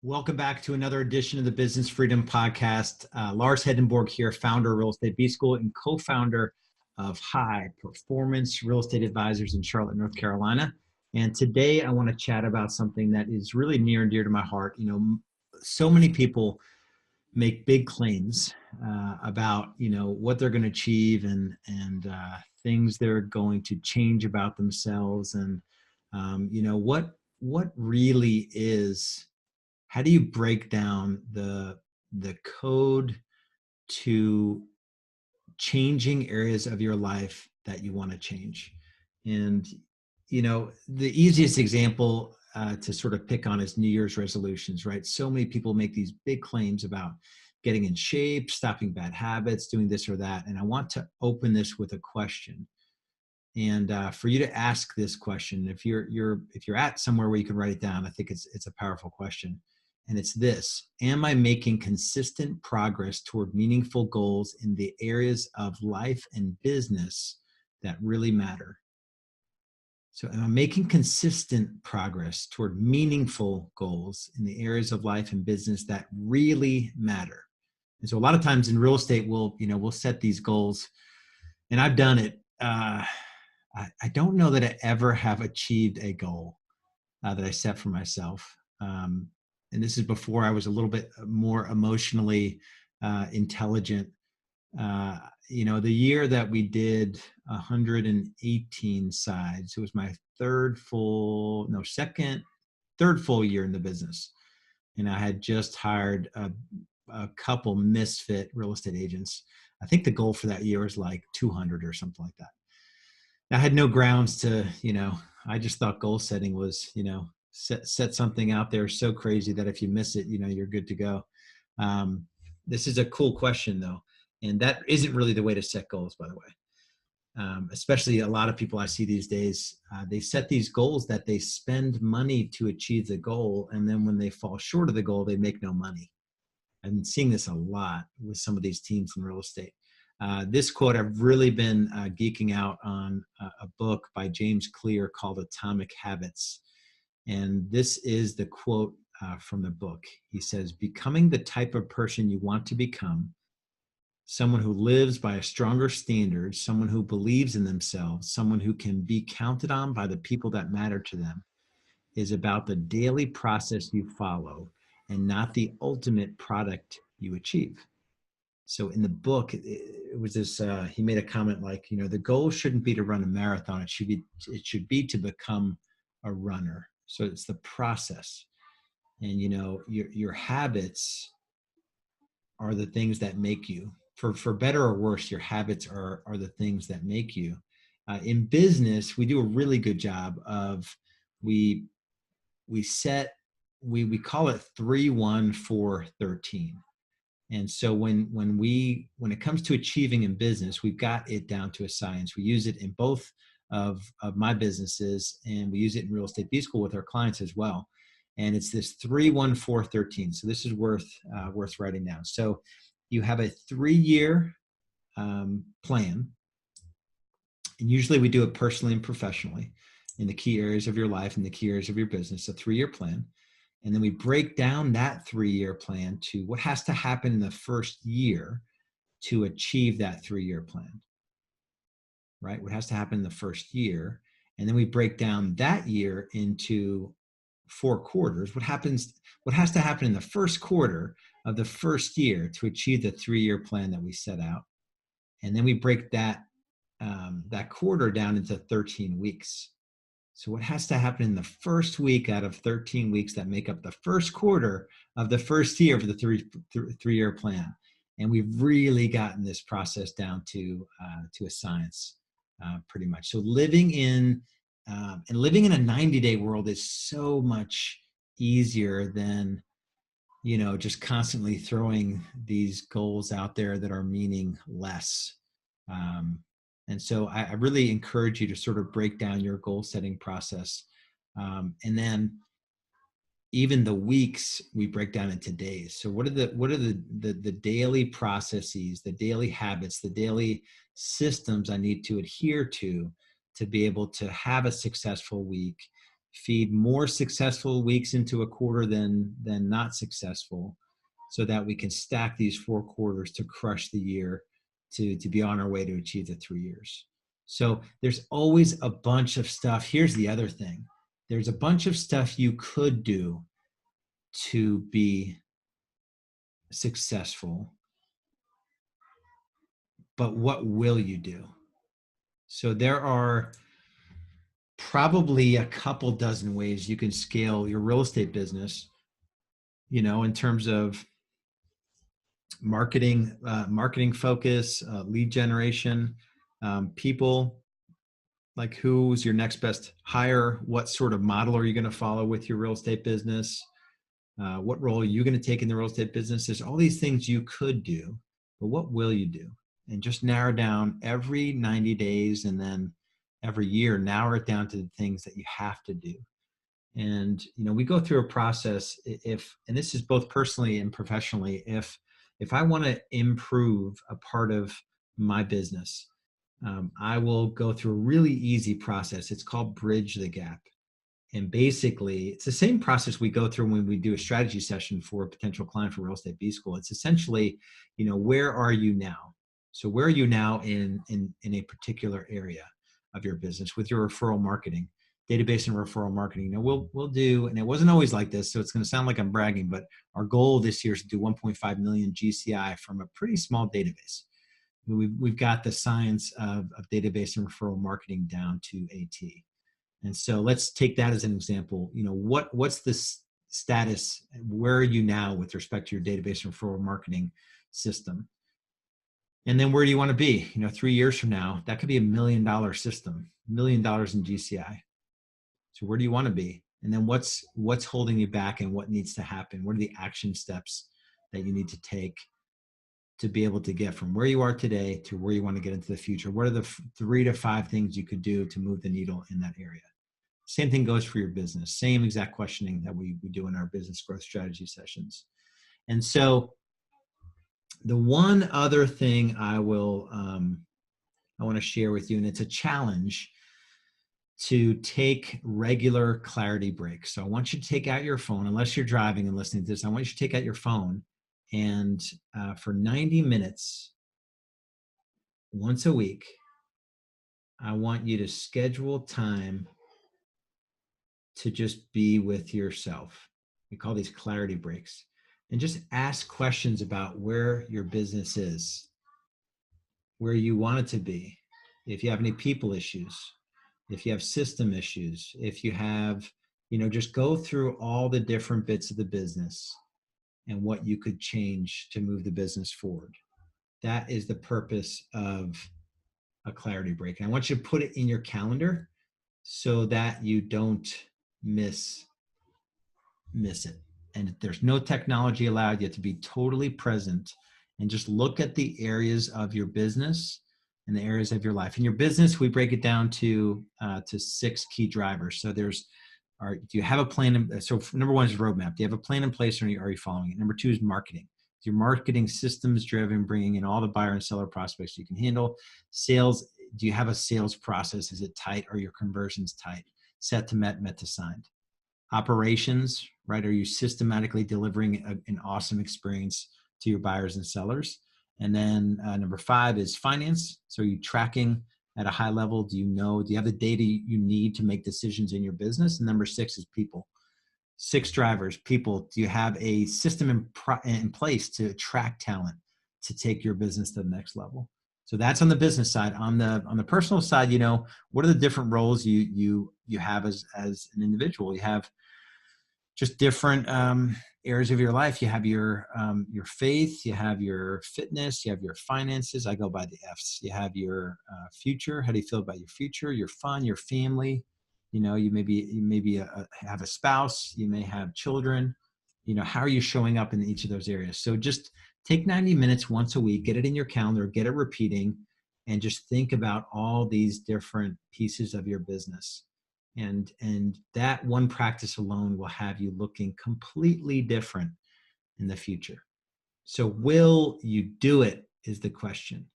Welcome back to another edition of the Business Freedom Podcast. Lars Hedenborg here, founder of Real Estate B School and co-founder of High Performance Real Estate Advisors in Charlotte, North Carolina. And today I want to chat about something that is really near and dear to my heart. You know, so many people make big claims about, what they're going to achieve and things they're going to change about themselves. And, what really is, how do you break down the code to changing areas of your life that you want to change? And the easiest example to sort of pick on is New Year's resolutions, right? So many people make these big claims about getting in shape, stopping bad habits, doing this or that. And I want to open this with a question. And for you to ask this question, if you're at somewhere where you can write it down, I think it's a powerful question. And it's this: am I making consistent progress toward meaningful goals in the areas of life and business that really matter? So am I making consistent progress toward meaningful goals in the areas of life and business that really matter? And so a lot of times in real estate, we'll set these goals, and I've done it. I don't know that I ever have achieved a goal that I set for myself. And this is before I was a little bit more emotionally intelligent. The year that we did 118 sides, it was my third full year in the business. And I had just hired a couple misfit real estate agents. I think the goal for that year was like 200 or something like that. I had no grounds to, I just thought goal setting was, set something out there so crazy that if you miss it, you're good to go. This is a cool question though. And that isn't really the way to set goals, by the way. Especially a lot of people I see these days, they set these goals that they spend money to achieve the goal. And then when they fall short of the goal, they make no money. I've been seeing this a lot with some of these teams in real estate. This quote, I've really been geeking out on a book by James Clear called Atomic Habits. And this is the quote from the book. He says, "Becoming the type of person you want to become, someone who lives by a stronger standard, someone who believes in themselves, someone who can be counted on by the people that matter to them, is about the daily process you follow and not the ultimate product you achieve." So in the book, it was this, he made a comment like, the goal shouldn't be to run a marathon. It should be to become a runner. So it's the process. And, your habits are the things that make you. For better or worse, your habits are the things that make you. In business, we do a really good job of, we call it 3-1-4-13. And so when it comes to achieving in business, we've got it down to a science. We use it in both of my businesses, and we use it in Real Estate B School with our clients as well. And it's this 3-1-4-13. So this is worth writing down. So you have a 3-year plan, and usually we do it personally and professionally in the key areas of your life and the key areas of your business. A 3-year plan. And then we break down that 3-year plan to what has to happen in the first year to achieve that 3-year plan, right? What has to happen in the first year. And then we break down that year into 4 quarters. What has to happen in the first quarter of the first year to achieve the 3-year plan that we set out. And then we break that quarter down into 13 weeks. So what has to happen in the first week out of 13 weeks that make up the first quarter of the first year for the 3-year plan? And we've really gotten this process down to a science, pretty much. So living in a 90-day world is so much easier than, just constantly throwing these goals out there that are meaningless. And so I really encourage you to sort of break down your goal setting process. And then even the weeks we break down into days. So what are the daily processes, the daily habits, the daily systems I need to adhere to be able to have a successful week, feed more successful weeks into a quarter than not successful, so that we can stack these 4 quarters to crush the year, to be on our way to achieve the 3 years. So there's always a bunch of stuff. Here's the other thing. There's a bunch of stuff you could do to be successful, but what will you do? So there are probably a couple dozen ways you can scale your real estate business, in terms of marketing focus, lead generation, people, like who's your next best hire, what sort of model are you going to follow with your real estate business, what role are you going to take in the real estate business. There's all these things you could do, but what will you do? And just narrow down every 90 days, and then every year, narrow it down to the things that you have to do. And we go through a process, and this is both personally and professionally, if I want to improve a part of my business, I will go through a really easy process. It's called Bridge the Gap. And basically, it's the same process we go through when we do a strategy session for a potential client for Real Estate B School. It's essentially, where are you now? So where are you now in a particular area of your business with your referral marketing, database and referral marketing? We'll do, and it wasn't always like this, so it's going to sound like I'm bragging, but our goal this year is to do 1.5 million GCI from a pretty small database. We've got the science of database and referral marketing down to a T. And so let's take that as an example. What's the status? Where are you now with respect to your database and referral marketing system? And then where do you want to be? 3 years from now, that could be $1 million system, $1 million in GCI. So where do you want to be? And then what's holding you back, and what needs to happen? What are the action steps that you need to take to be able to get from where you are today to where you want to get into the future? What are the 3 to 5 things you could do to move the needle in that area? Same thing goes for your business. Same exact questioning that we do in our business growth strategy sessions. And so the one other thing I want to share with you, and it's a challenge, to take regular clarity breaks. So I want you to take out your phone, unless you're driving and listening to this. I want you to take out your phone, and for 90 minutes, once a week, I want you to schedule time to just be with yourself. We call these clarity breaks. And just ask questions about where your business is, where you want it to be, if you have any people issues, if you have system issues, if you have, just go through all the different bits of the business and what you could change to move the business forward. That is the purpose of a clarity break. And I want you to put it in your calendar so that you don't miss it. And there's no technology allowed. You have to be totally present and just look at the areas of your business and the areas of your life. In your business, we break it down to 6 key drivers. So do you have a plan? So number 1 is roadmap. Do you have a plan in place, or are you following it? Number 2 is marketing. Is your marketing systems driven, bringing in all the buyer and seller prospects you can handle? Sales. Do you have a sales process? Is it tight? Are your conversions tight? Set to met to signed. Operations, right? Are you systematically delivering an awesome experience to your buyers and sellers? And then number 5 is finance. So are you tracking at a high level? Do you have the data you need to make decisions in your business? And number 6 is people. 6 drivers, people. Do you have a system in place to attract talent to take your business to the next level? So that's on the business side. On the personal side, what are the different roles you have as an individual? You have just different areas of your life. You have your faith, you have your fitness, you have your finances. I go by the F's. You have your future. How do you feel about your future? Your fun, your family. You maybe have a spouse. You may have children. How are you showing up in each of those areas? So just take 90 minutes once a week, get it in your calendar, get it repeating, and just think about all these different pieces of your business. And that one practice alone will have you looking completely different in the future. So will you do it is the question.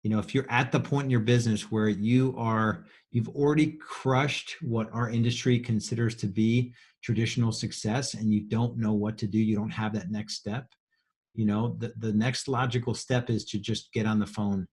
If you're at the point in your business where you've already crushed what our industry considers to be traditional success, and you don't know what to do, you don't have that next step, the next logical step is to just get on the phone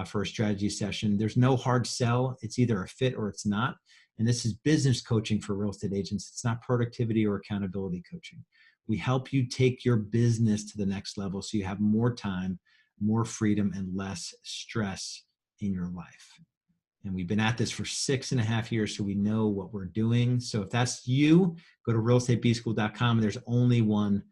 for a strategy session. There's no hard sell. It's either a fit or it's not. And this is business coaching for real estate agents. It's not productivity or accountability coaching. We help you take your business to the next level so you have more time, more freedom, and less stress in your life. And we've been at this for 6.5 years, so we know what we're doing. So if that's you, go to realestatebschool.com. There's only one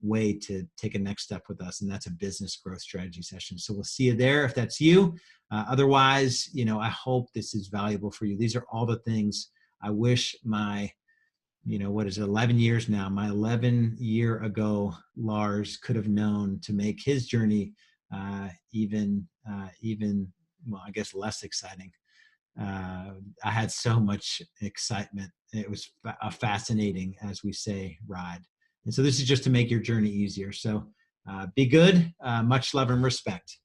way to take a next step with us, and that's a business growth strategy session. So we'll see you there if that's you. Otherwise, I hope this is valuable for you. These are all the things I wish my, 11 years now, my 11-year ago Lars could have known to make his journey even, well, I guess less exciting. I had so much excitement. It was a fascinating, as we say, ride. And so this is just to make your journey easier. So be good. Much love and respect.